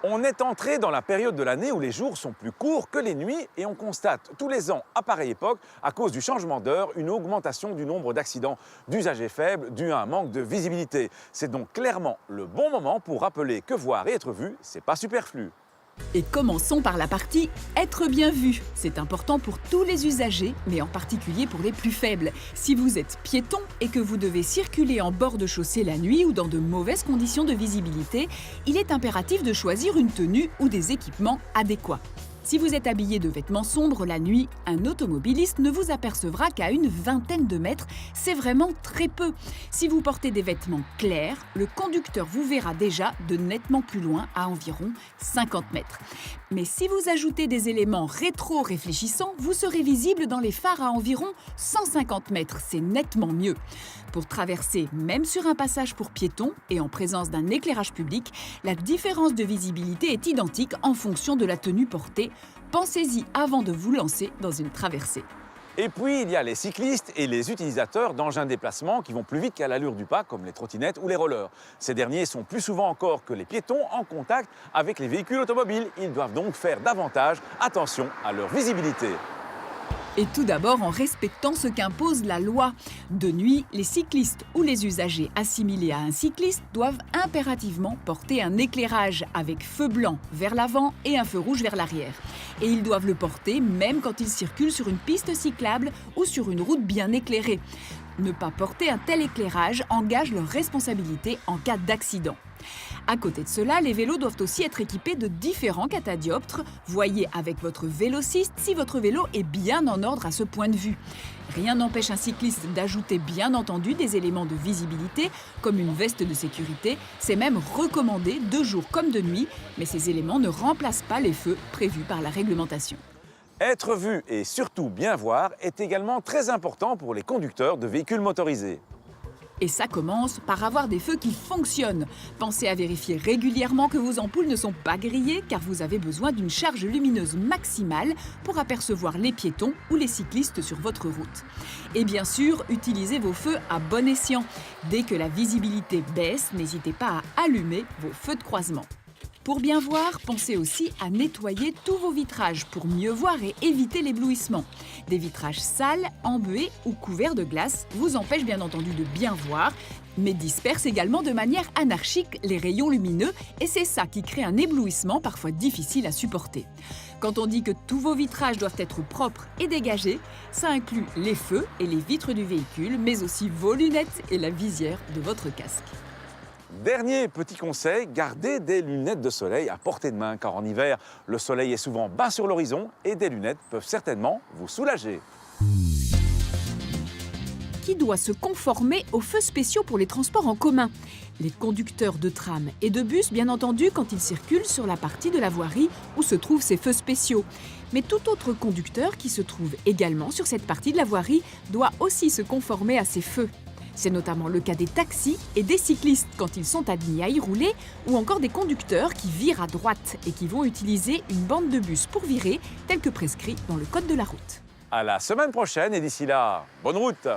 On est entré dans la période de l'année où les jours sont plus courts que les nuits et on constate tous les ans, à pareille époque, à cause du changement d'heure, une augmentation du nombre d'accidents d'usagers faibles dû à un manque de visibilité. C'est donc clairement le bon moment pour rappeler que voir et être vu, c'est pas superflu. Et commençons par la partie « être bien vu ». C'est important pour tous les usagers, mais en particulier pour les plus faibles. Si vous êtes piéton et que vous devez circuler en bord de chaussée la nuit ou dans de mauvaises conditions de visibilité, il est impératif de choisir une tenue ou des équipements adéquats. Si vous êtes habillé de vêtements sombres la nuit, un automobiliste ne vous apercevra qu'à une vingtaine de mètres. C'est vraiment très peu. Si vous portez des vêtements clairs, le conducteur vous verra déjà de nettement plus loin, à environ 50 mètres. Mais si vous ajoutez des éléments rétro-réfléchissants, vous serez visible dans les phares à environ 150 mètres. C'est nettement mieux. Pour traverser, même sur un passage pour piétons et en présence d'un éclairage public, la différence de visibilité est identique en fonction de la tenue portée. Pensez-y avant de vous lancer dans une traversée. Et puis, il y a les cyclistes et les utilisateurs d'engins de déplacement qui vont plus vite qu'à l'allure du pas, comme les trottinettes ou les rollers. Ces derniers sont plus souvent encore que les piétons en contact avec les véhicules automobiles. Ils doivent donc faire davantage attention à leur visibilité. Et tout d'abord en respectant ce qu'impose la loi. De nuit, les cyclistes ou les usagers assimilés à un cycliste doivent impérativement porter un éclairage avec feu blanc vers l'avant et un feu rouge vers l'arrière. Et ils doivent le porter même quand ils circulent sur une piste cyclable ou sur une route bien éclairée. Ne pas porter un tel éclairage engage leur responsabilité en cas d'accident. À côté de cela, les vélos doivent aussi être équipés de différents catadioptres. Voyez avec votre vélociste si votre vélo est bien en ordre à ce point de vue. Rien n'empêche un cycliste d'ajouter bien entendu des éléments de visibilité, comme une veste de sécurité. C'est même recommandé de jour comme de nuit, mais ces éléments ne remplacent pas les feux prévus par la réglementation. Être vu et surtout bien voir est également très important pour les conducteurs de véhicules motorisés. Et ça commence par avoir des feux qui fonctionnent. Pensez à vérifier régulièrement que vos ampoules ne sont pas grillées car vous avez besoin d'une charge lumineuse maximale pour apercevoir les piétons ou les cyclistes sur votre route. Et bien sûr, utilisez vos feux à bon escient. Dès que la visibilité baisse, n'hésitez pas à allumer vos feux de croisement. Pour bien voir, pensez aussi à nettoyer tous vos vitrages pour mieux voir et éviter l'éblouissement. Des vitrages sales, embués ou couverts de glace vous empêchent bien entendu de bien voir, mais dispersent également de manière anarchique les rayons lumineux et c'est ça qui crée un éblouissement parfois difficile à supporter. Quand on dit que tous vos vitrages doivent être propres et dégagés, ça inclut les feux et les vitres du véhicule, mais aussi vos lunettes et la visière de votre casque. Dernier petit conseil, gardez des lunettes de soleil à portée de main, car en hiver, le soleil est souvent bas sur l'horizon et des lunettes peuvent certainement vous soulager. Qui doit se conformer aux feux spéciaux pour les transports en commun? Les conducteurs de tram et de bus, bien entendu, quand ils circulent sur la partie de la voirie où se trouvent ces feux spéciaux. Mais tout autre conducteur qui se trouve également sur cette partie de la voirie doit aussi se conformer à ces feux. C'est notamment le cas des taxis et des cyclistes quand ils sont admis à y rouler ou encore des conducteurs qui virent à droite et qui vont utiliser une bande de bus pour virer, tel que prescrit dans le code de la route. À la semaine prochaine et d'ici là, bonne route!